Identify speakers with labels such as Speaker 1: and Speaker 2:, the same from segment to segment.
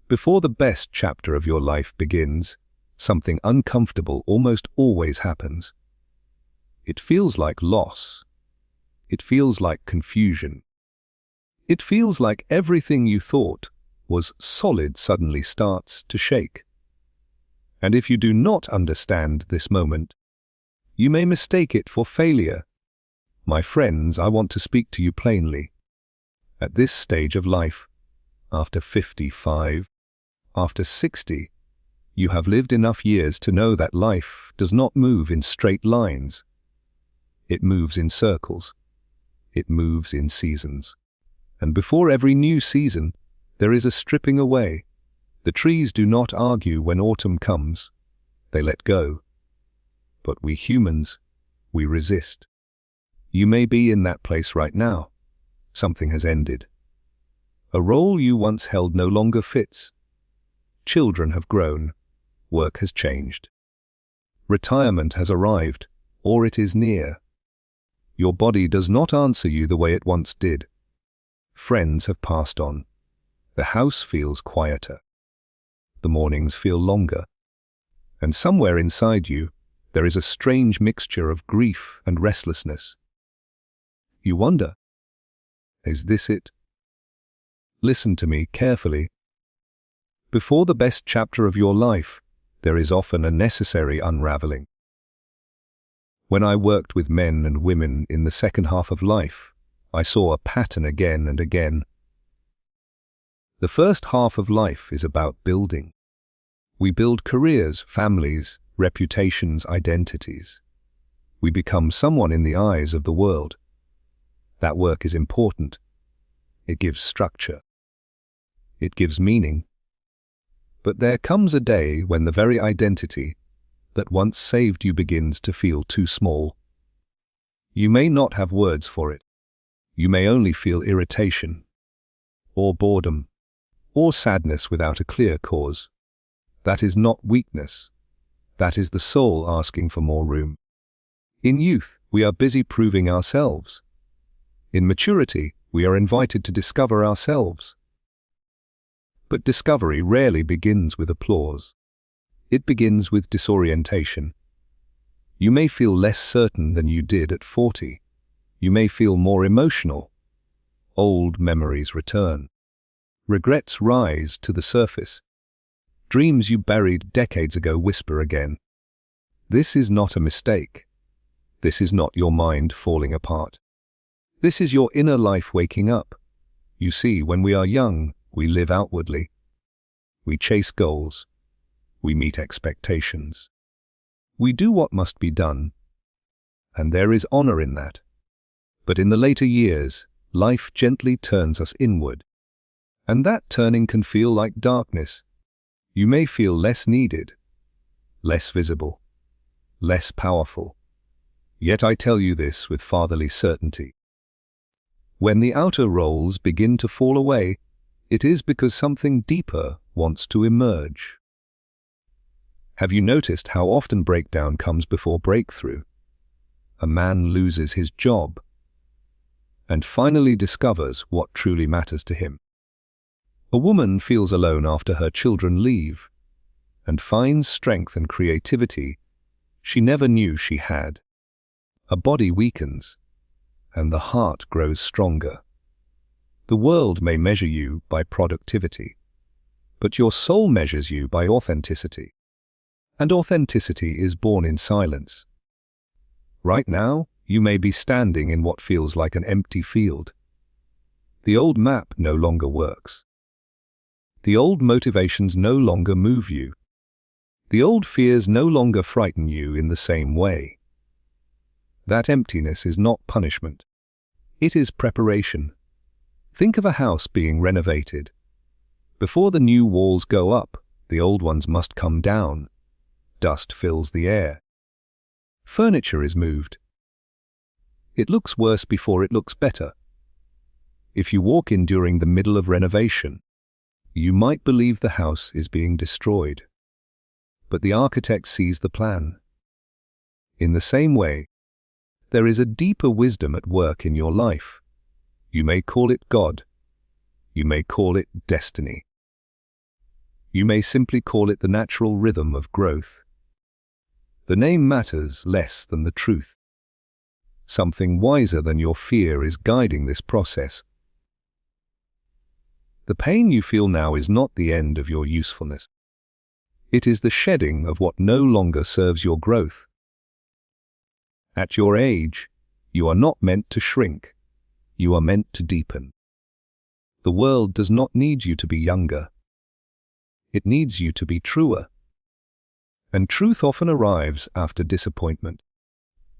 Speaker 1: Before the best chapter of your life begins, something uncomfortable almost always happens. It feels like loss. It feels like confusion. It feels like everything you thought was solid suddenly starts to shake. And if you do not understand this moment, you may mistake it for failure. My friends, I want to speak to you plainly. At this stage of life, after 55, after 60, you have lived enough years to know that life does not move in straight lines. It moves in circles. It moves in seasons. And before every new season, there is a stripping away. The trees do not argue when autumn comes. They let go. But we humans, we resist. You may be in that place right now. Something has ended. A role you once held no longer fits. Children have grown. Work has changed. Retirement has arrived, or it is near. Your body does not answer you the way it once did. Friends have passed on. The house feels quieter. The mornings feel longer. And somewhere inside you, there is a strange mixture of grief and restlessness. You wonder, is this it? Listen to me carefully. Before the best chapter of your life, there is often a necessary unraveling. When I worked with men and women in the second half of life, I saw a pattern again and again. The first half of life is about building. We build careers, families, reputations, identities. We become someone in the eyes of the world. That work is important. It gives structure. It gives meaning. But there comes a day when the very identity that once saved you begins to feel too small. You may not have words for it. You may only feel irritation, or boredom, or sadness without a clear cause. That is not weakness. That is the soul asking for more room. In youth, we are busy proving ourselves. In maturity, we are invited to discover ourselves. But discovery rarely begins with applause. It begins with disorientation. You may feel less certain than you did at 40. You may feel more emotional. Old memories return. Regrets rise to the surface. Dreams you buried decades ago whisper again. This is not a mistake. This is not your mind falling apart. This is your inner life waking up. You see, when we are young, we live outwardly. We chase goals. We meet expectations. We do what must be done. And there is honor in that. But in the later years, life gently turns us inward. And that turning can feel like darkness. You may feel less needed, less visible, less powerful. Yet I tell you this with fatherly certainty. When the outer roles begin to fall away, it is because something deeper wants to emerge. Have you noticed how often breakdown comes before breakthrough? A man loses his job and finally discovers what truly matters to him. A woman feels alone after her children leave and finds strength and creativity she never knew she had. A body weakens and the heart grows stronger. The world may measure you by productivity, but your soul measures you by authenticity. And authenticity is born in silence. Right now, you may be standing in what feels like an empty field. The old map no longer works. The old motivations no longer move you. The old fears no longer frighten you in the same way. That emptiness is not punishment. It is preparation. Think of a house being renovated. Before the new walls go up, the old ones must come down. Dust fills the air. Furniture is moved. It looks worse before it looks better. If you walk in during the middle of renovation, you might believe the house is being destroyed. But the architect sees the plan. In the same way, there is a deeper wisdom at work in your life. You may call it God. You may call it destiny. You may simply call it the natural rhythm of growth. The name matters less than the truth. Something wiser than your fear is guiding this process. The pain you feel now is not the end of your usefulness. It is the shedding of what no longer serves your growth. At your age, you are not meant to shrink. You are meant to deepen. The world does not need you to be younger. It needs you to be truer. And truth often arrives after disappointment.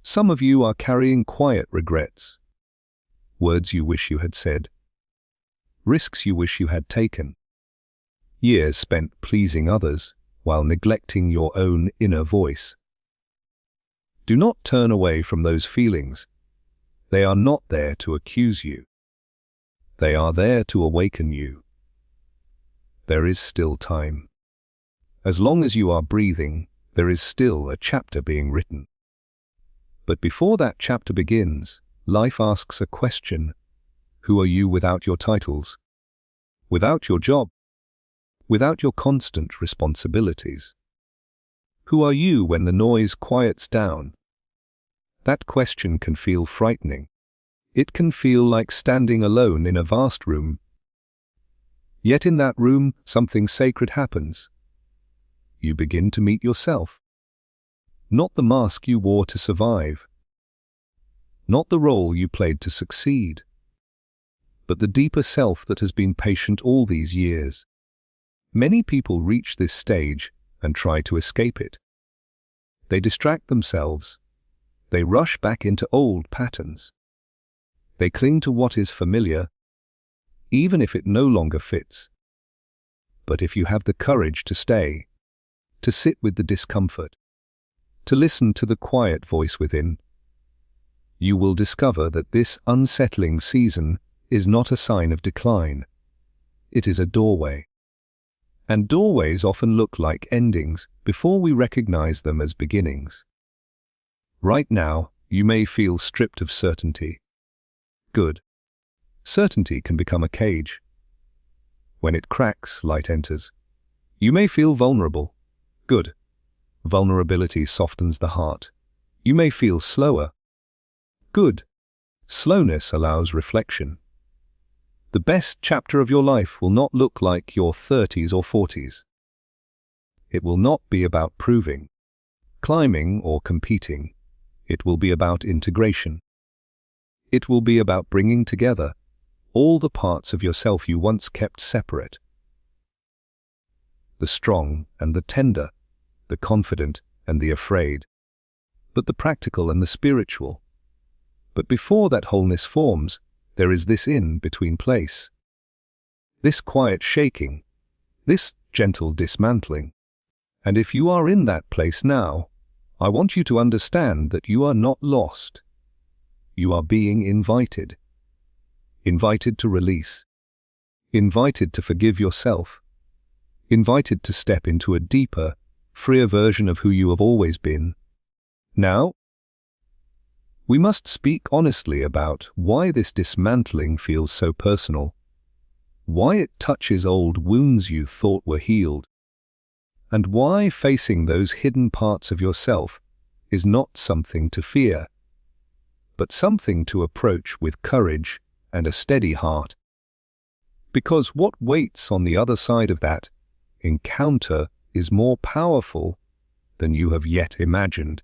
Speaker 1: Some of you are carrying quiet regrets. Words you wish you had said. Risks you wish you had taken. Years spent pleasing others while neglecting your own inner voice. Do not turn away from those feelings. They are not there to accuse you. They are there to awaken you. There is still time. As long as you are breathing, there is still a chapter being written. But before that chapter begins, life asks a question. Who are you without your titles? Without your job? Without your constant responsibilities? Who are you when the noise quiets down? That question can feel frightening. It can feel like standing alone in a vast room. Yet in that room, something sacred happens. You begin to meet yourself. Not the mask you wore to survive. Not the role you played to succeed. But the deeper self that has been patient all these years. Many people reach this stage and try to escape it. They distract themselves. They rush back into old patterns. They cling to what is familiar, even if it no longer fits. But if you have the courage to stay, to sit with the discomfort, to listen to the quiet voice within, you will discover that this unsettling season is not a sign of decline. It is a doorway. And doorways often look like endings before we recognize them as beginnings. Right now, you may feel stripped of certainty. Good. Certainty can become a cage. When it cracks, light enters. You may feel vulnerable. Good. Vulnerability softens the heart. You may feel slower. Good. Slowness allows reflection. The best chapter of your life will not look like your 30s or 40s. It will not be about proving, climbing, or competing. It will be about integration. It will be about bringing together all the parts of yourself you once kept separate. The strong and the tender, the confident and the afraid, but the practical and the spiritual. But before that wholeness forms, there is this in-between place. This quiet shaking, this gentle dismantling. And if you are in that place now, I want you to understand that you are not lost. You are being invited. Invited to release. Invited to forgive yourself. Invited to step into a deeper, freer version of who you have always been. Now, we must speak honestly about why this dismantling feels so personal, why it touches old wounds you thought were healed, and why facing those hidden parts of yourself is not something to fear, but something to approach with courage and a steady heart. Because what waits on the other side of that encounter is more powerful than you have yet imagined,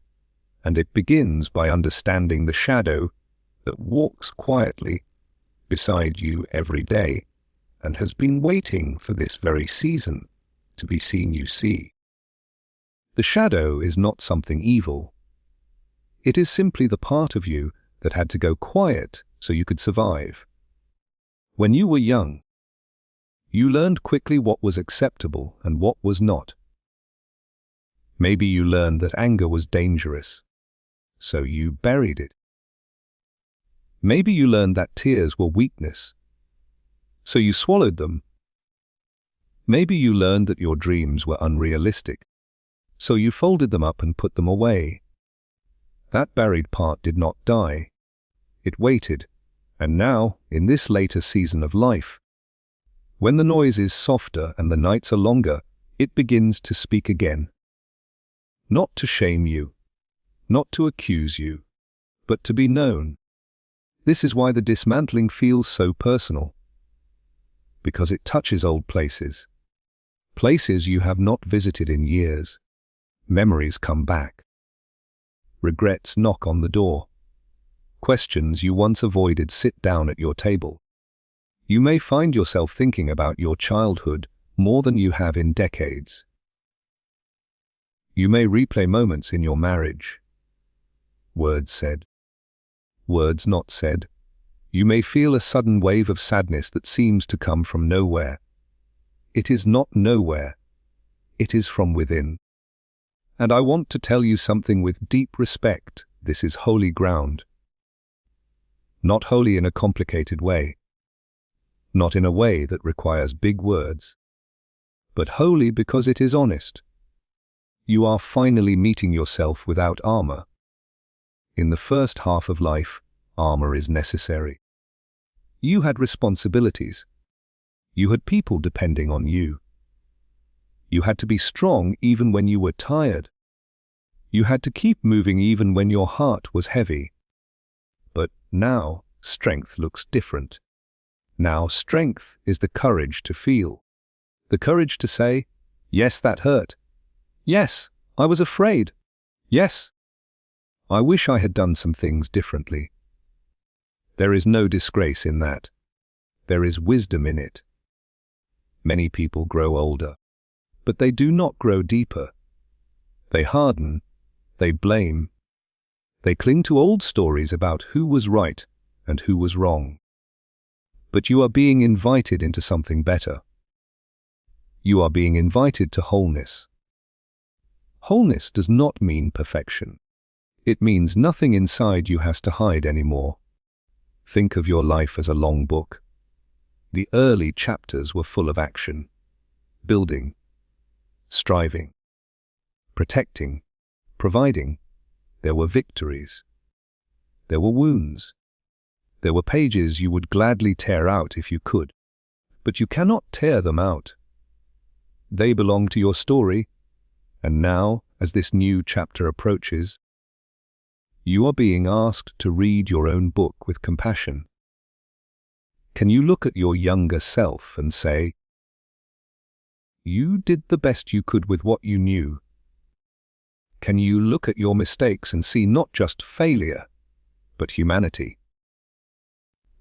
Speaker 1: and it begins by understanding the shadow that walks quietly beside you every day and has been waiting for this very season to be seen. You see, the shadow is not something evil. It is simply the part of you that had to go quiet so you could survive. When you were young, you learned quickly what was acceptable and what was not. Maybe you learned that anger was dangerous, so you buried it. Maybe you learned that tears were weakness, so you swallowed them. Maybe you learned that your dreams were unrealistic, so you folded them up and put them away. That buried part did not die. It waited, and now, in this later season of life, when the noise is softer and the nights are longer, It begins to speak again. Not to shame you, not to accuse you, but to be known. This is why the dismantling feels so personal. Because it touches old places. Places you have not visited in years. Memories come back. Regrets knock on the door. Questions you once avoided sit down at your table. You may find yourself thinking about your childhood more than you have in decades. You may replay moments in your marriage. Words said. Words not said. You may feel a sudden wave of sadness that seems to come from nowhere. It is not nowhere. It is from within. And I want to tell you something with deep respect. This is holy ground. Not holy in a complicated way. Not in a way that requires big words. But holy because it is honest. You are finally meeting yourself without armor. In the first half of life, armor is necessary. You had responsibilities. You had people depending on you. You had to be strong even when you were tired. You had to keep moving even when your heart was heavy. But now, strength looks different. Now, strength is the courage to feel. The courage to say, yes, that hurt. Yes, I was afraid. Yes, I wish I had done some things differently. There is no disgrace in that. There is wisdom in it. Many people grow older, but they do not grow deeper. They harden, they blame. They cling to old stories about who was right and who was wrong. But you are being invited into something better. You are being invited to wholeness. Wholeness does not mean perfection. It means nothing inside you has to hide anymore. Think of your life as a long book. The early chapters were full of action, building, striving, protecting, providing. There were victories. There were wounds. There were pages you would gladly tear out if you could, but you cannot tear them out. They belong to your story, and now, as this new chapter approaches, you are being asked to read your own book with compassion. Can you look at your younger self and say, you did the best you could with what you knew? Can you look at your mistakes and see not just failure, but humanity?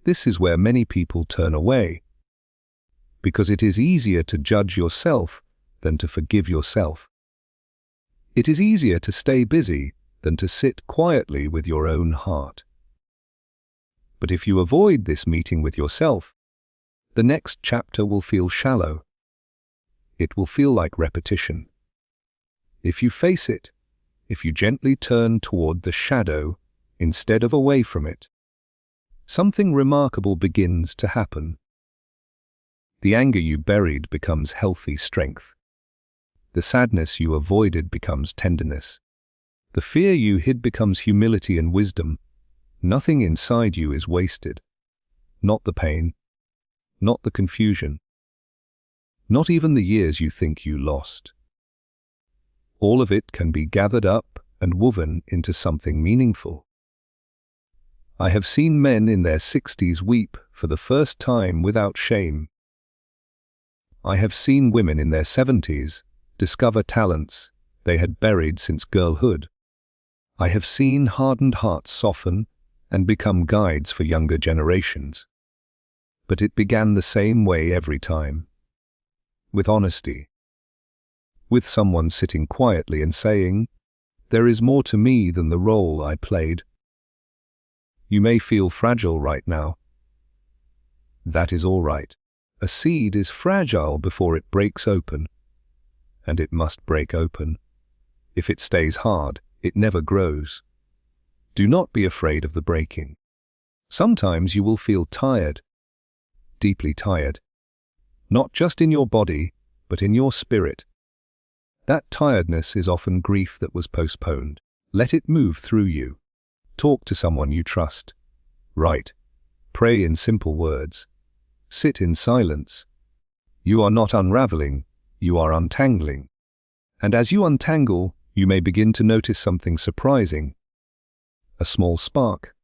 Speaker 1: This is where many people turn away, because it is easier to judge yourself than to forgive yourself. It is easier to stay busy than to sit quietly with your own heart. But if you avoid this meeting with yourself, the next chapter will feel shallow. It will feel like repetition. If you face it, if you gently turn toward the shadow instead of away from it, something remarkable begins to happen. The anger you buried becomes healthy strength. The sadness you avoided becomes tenderness. The fear you hid becomes humility and wisdom. Nothing inside you is wasted. Not the pain, not the confusion, not even the years you think you lost. All of it can be gathered up and woven into something meaningful. I have seen men in their 60s weep for the first time without shame. I have seen women in their 70s discover talents they had buried since girlhood. I have seen hardened hearts soften and become guides for younger generations. But it began the same way every time. With honesty. With someone sitting quietly and saying, "There is more to me than the role I played." You may feel fragile right now. That is all right. A seed is fragile before it breaks open. And it must break open. If it stays hard, it never grows. Do not be afraid of the breaking. Sometimes you will feel tired, deeply tired. Not just in your body, but in your spirit. That tiredness is often grief that was postponed. Let it move through you. Talk to someone you trust. Write. Pray in simple words. Sit in silence. You are not unraveling, You are untangling. And as you untangle, you may begin to notice something surprising. A small spark,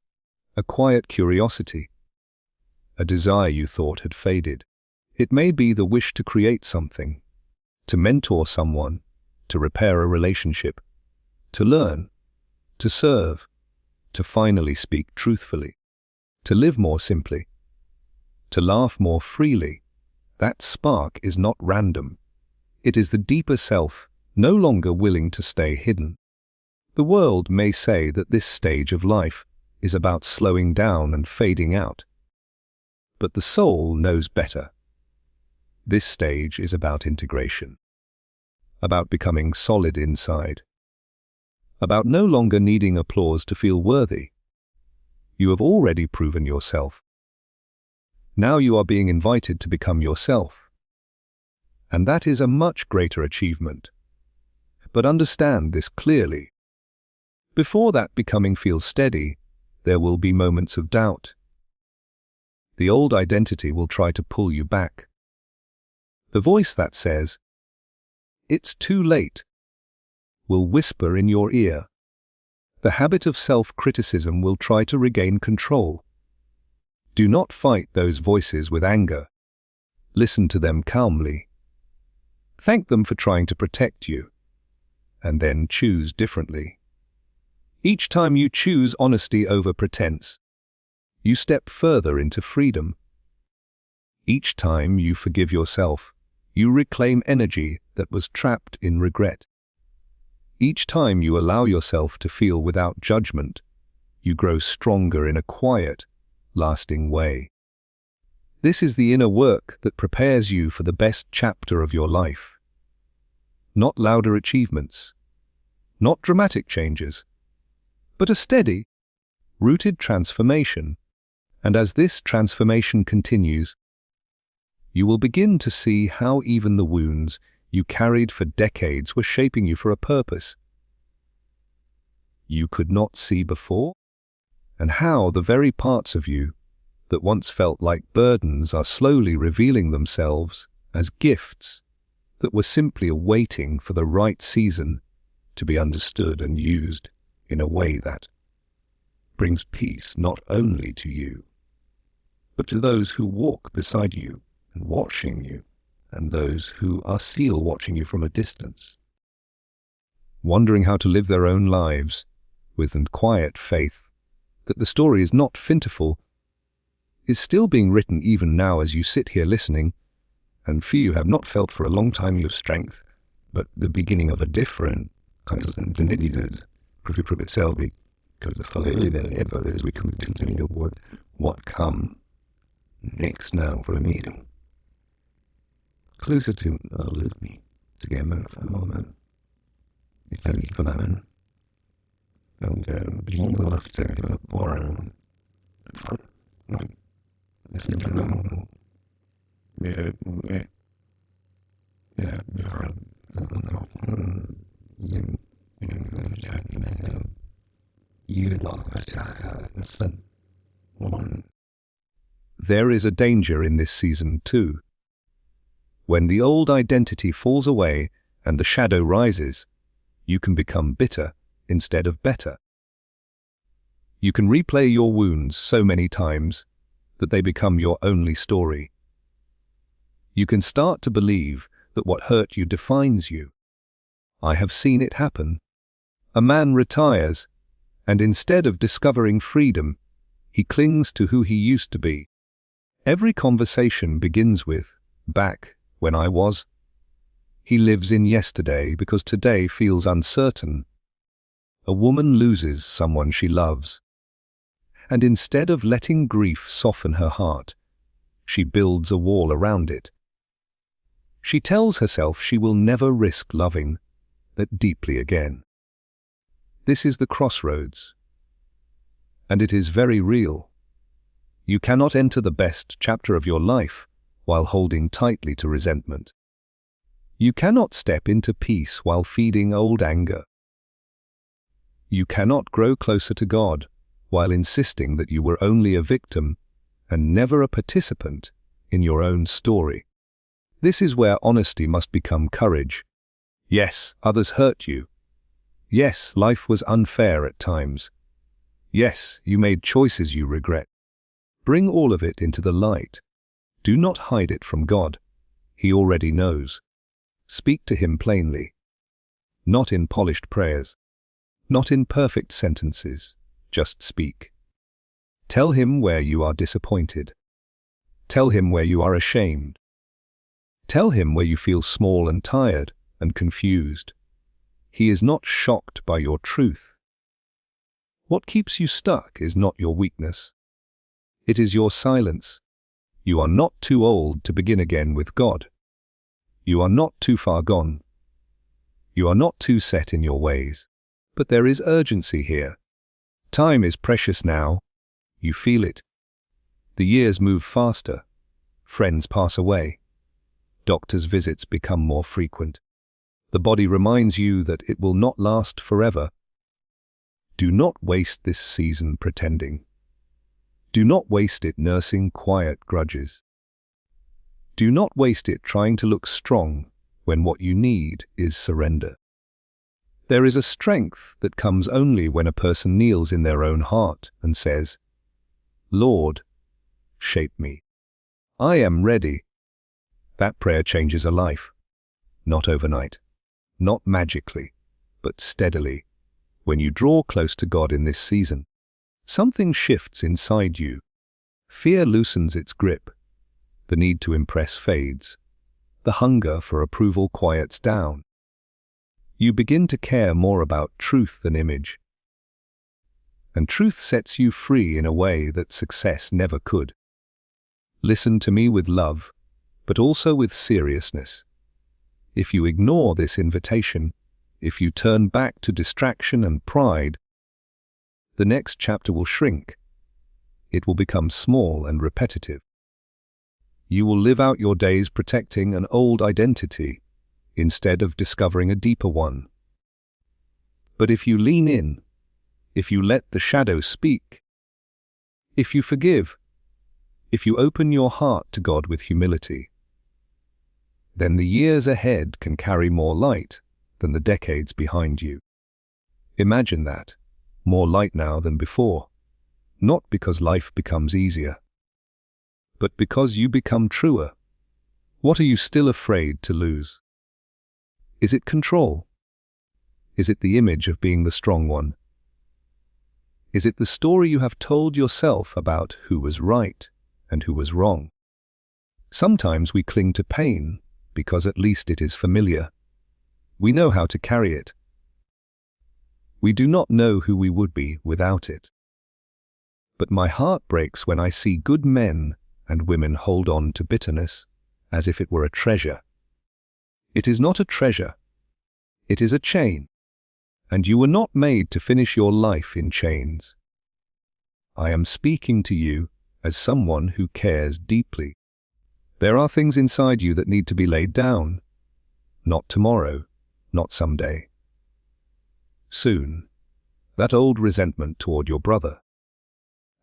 Speaker 1: a quiet curiosity, a desire you thought had faded. It may be the wish to create something, to mentor someone, to repair a relationship, to learn, to serve, to finally speak truthfully, to live more simply, to laugh more freely. That spark is not random. It is the deeper self, no longer willing to stay hidden. The world may say that this stage of life is about slowing down and fading out. But the soul knows better. This stage is about integration, about becoming solid inside, about no longer needing applause to feel worthy. You have already proven yourself. Now you are being invited to become yourself. And that is a much greater achievement. But understand this clearly. Before that becoming feels steady, there will be moments of doubt. The old identity will try to pull you back. The voice that says, "It's too late," will whisper in your ear. The habit of self-criticism will try to regain control. Do not fight those voices with anger. Listen to them calmly. Thank them for trying to protect you, and then choose differently. Each time you choose honesty over pretense, you step further into freedom. Each time you forgive yourself, you reclaim energy that was trapped in regret. Each time you allow yourself to feel without judgment, you grow stronger in a quiet, lasting way. This is the inner work that prepares you for the best chapter of your life. Not louder achievements, not dramatic changes, but a steady, rooted transformation. And as this transformation continues, you will begin to see how even the wounds you carried for decades were shaping you for a purpose you could not see before, and how the very parts of you that once felt like burdens are slowly revealing themselves as gifts that were simply awaiting for the right season to be understood and used in a way that brings peace not only to you, but to those who walk beside you and watching you, and those who are still watching you from a distance, wondering how to live their own lives with a quiet faith that the story is not fintiful, is still being written even now as you sit here listening, and fear you have not felt for a long time your strength, but the beginning of a different kind of identity that prove itself, because the folly than ever as we continue what come next now for a meeting. Closer to with me together for a moment. If only for that man. And being left to foreign front. Listen to them. Yeah. There is a danger in this season too. When the old identity falls away and the shadow rises, you can become bitter instead of better. You can replay your wounds so many times that they become your only story. You can start to believe that what hurt you defines you. I have seen it happen. A man retires, and instead of discovering freedom, he clings to who he used to be. Every conversation begins with, "Back when I was." He lives in yesterday because today feels uncertain. A woman loses someone she loves, and instead of letting grief soften her heart, she builds a wall around it. She tells herself she will never risk loving that deeply again. This is the crossroads, and it is very real. You cannot enter the best chapter of your life while holding tightly to resentment. You cannot step into peace while feeding old anger. You cannot grow closer to God while insisting that you were only a victim and never a participant in your own story. This is where honesty must become courage. Yes, others hurt you. Yes, life was unfair at times. Yes, you made choices you regret. Bring all of it into the light. Do not hide it from God. He already knows. Speak to Him plainly. Not in polished prayers. Not in perfect sentences. Just speak. Tell Him where you are disappointed. Tell Him where you are ashamed. Tell Him where you feel small and tired and confused. He is not shocked by your truth. What keeps you stuck is not your weakness. It is your silence. You are not too old to begin again with God. You are not too far gone. You are not too set in your ways. But there is urgency here. Time is precious now. You feel it. The years move faster. Friends pass away. Doctors' visits become more frequent. The body reminds you that it will not last forever. Do not waste this season pretending. Do not waste it nursing quiet grudges. Do not waste it trying to look strong when what you need is surrender. There is a strength that comes only when a person kneels in their own heart and says, "Lord, shape me. I am ready." That prayer changes a life. Not overnight, not magically, but steadily. When you draw close to God in this season, something shifts inside you. Fear loosens its grip. The need to impress fades. The hunger for approval quiets down. You begin to care more about truth than image. And truth sets you free in a way that success never could. Listen to me with love, but also with seriousness. If you ignore this invitation, if you turn back to distraction and pride, the next chapter will shrink. It will become small and repetitive. You will live out your days protecting an old identity instead of discovering a deeper one. But if you lean in, if you let the shadow speak, if you forgive, if you open your heart to God with humility, then the years ahead can carry more light than the decades behind you. Imagine that, more light now than before, not because life becomes easier, but because you become truer. What are you still afraid to lose? Is it control? Is it the image of being the strong one? Is it the story you have told yourself about who was right and who was wrong? Sometimes we cling to pain because at least it is familiar. We know how to carry it. We do not know who we would be without it. But my heart breaks when I see good men and women hold on to bitterness as if it were a treasure. It is not a treasure. It is a chain. And you were not made to finish your life in chains. I am speaking to you as someone who cares deeply. There are things inside you that need to be laid down. Not tomorrow, not someday. Soon. That old resentment toward your brother.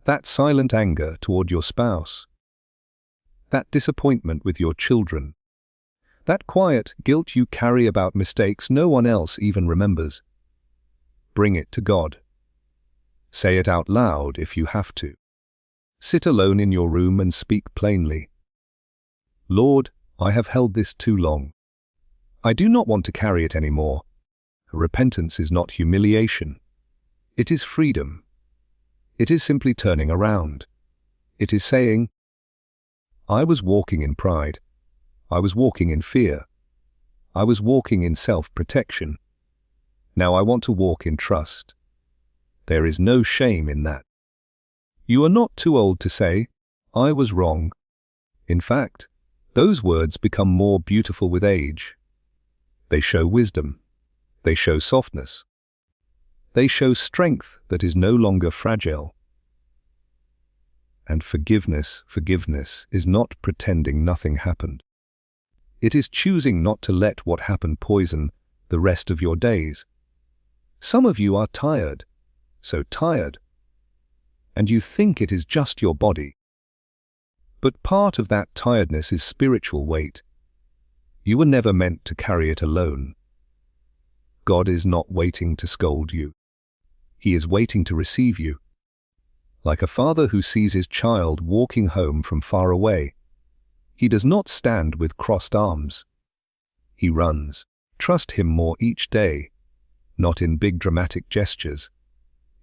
Speaker 1: That silent anger toward your spouse. That disappointment with your children. That quiet guilt you carry about mistakes no one else even remembers. Bring it to God. Say it out loud if you have to. Sit alone in your room and speak plainly. Lord, I have held this too long. I do not want to carry it anymore. Repentance is not humiliation. It is freedom. It is simply turning around. It is saying, I was walking in pride. I was walking in fear. I was walking in self-protection. Now I want to walk in trust. There is no shame in that. You are not too old to say, I was wrong. In fact, those words become more beautiful with age. They show wisdom. They show softness. They show strength that is no longer fragile. And forgiveness is not pretending nothing happened. It is choosing not to let what happened poison the rest of your days. Some of you are tired, so tired, and you think it is just your body. But part of that tiredness is spiritual weight. You were never meant to carry it alone. God is not waiting to scold you. He is waiting to receive you. Like a father who sees his child walking home from far away, he does not stand with crossed arms. He runs. Trust him more each day, not in big dramatic gestures,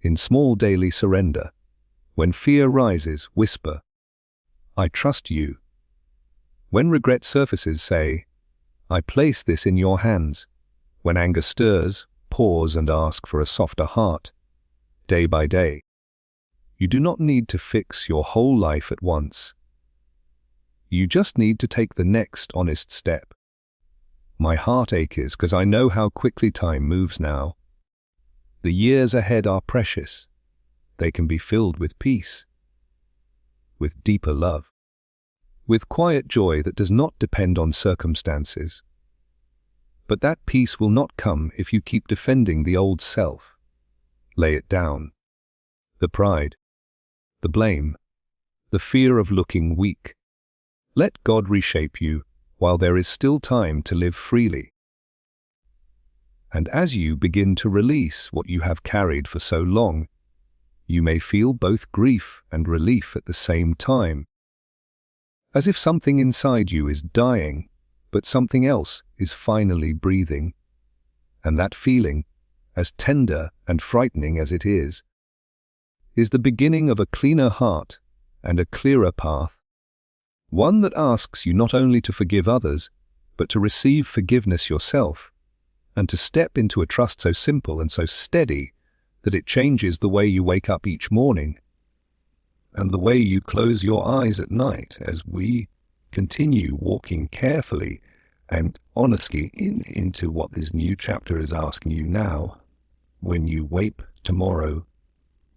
Speaker 1: in small daily surrender. When fear rises, whisper, "I trust you." When regret surfaces, say, "I place this in your hands." When anger stirs, pause and ask for a softer heart, day by day. You do not need to fix your whole life at once. You just need to take the next honest step. My heart aches because I know how quickly time moves now. The years ahead are precious. They can be filled with peace, with deeper love, with quiet joy that does not depend on circumstances. But that peace will not come if you keep defending the old self. Lay it down. The pride, the blame, the fear of looking weak. Let God reshape you while there is still time to live freely. And as you begin to release what you have carried for so long, you may feel both grief and relief at the same time. As if something inside you is dying, but something else is finally breathing. And that feeling, as tender and frightening as it is the beginning of a cleaner heart and a clearer path. One that asks you not only to forgive others, but to receive forgiveness yourself, and to step into a trust so simple and so steady that it changes the way you wake up each morning, and the way you close your eyes at night as we continue walking carefully and honestly into what this new chapter is asking you now. When you wake tomorrow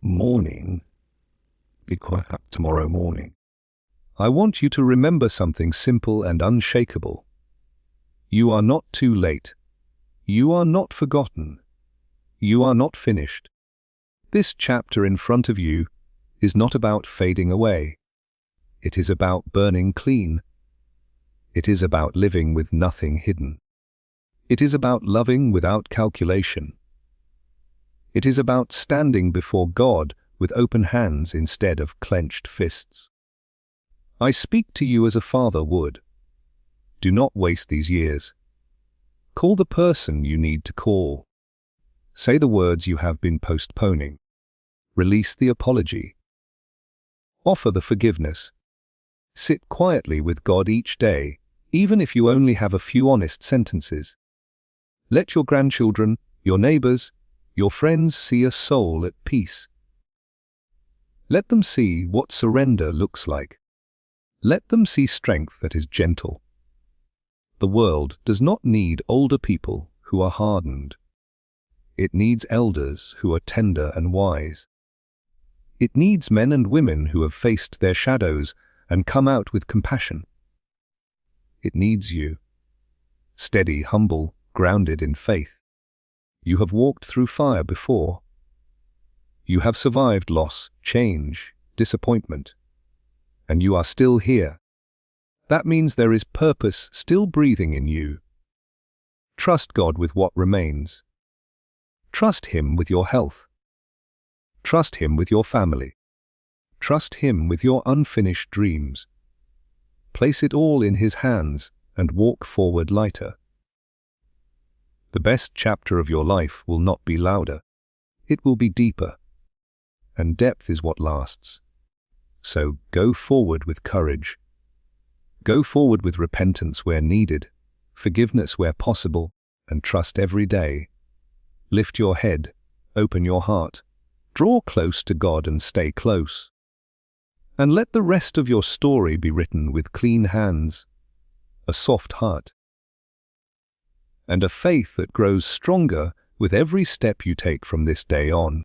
Speaker 1: morning, I want you to remember something simple and unshakable. You are not too late. You are not forgotten. You are not finished. This chapter in front of you is not about fading away. It is about burning clean. It is about living with nothing hidden. It is about loving without calculation. It is about standing before God with open hands instead of clenched fists. I speak to you as a father would. Do not waste these years. Call the person you need to call. Say the words you have been postponing. Release the apology. Offer the forgiveness. Sit quietly with God each day, even if you only have a few honest sentences. Let your grandchildren, your neighbors, your friends see a soul at peace. Let them see what surrender looks like. Let them see strength that is gentle. The world does not need older people who are hardened. It needs elders who are tender and wise. It needs men and women who have faced their shadows and come out with compassion. It needs you. Steady, humble, grounded in faith. You have walked through fire before. You have survived loss, change, disappointment. And you are still here. That means there is purpose still breathing in you. Trust God with what remains. Trust Him with your health. Trust Him with your family. Trust Him with your unfinished dreams. Place it all in His hands and walk forward lighter. The best chapter of your life will not be louder. It will be deeper. And depth is what lasts. So go forward with courage. Go forward with repentance where needed, forgiveness where possible, and trust every day. Lift your head, open your heart, draw close to God and stay close. And let the rest of your story be written with clean hands, a soft heart, and a faith that grows stronger with every step you take from this day on.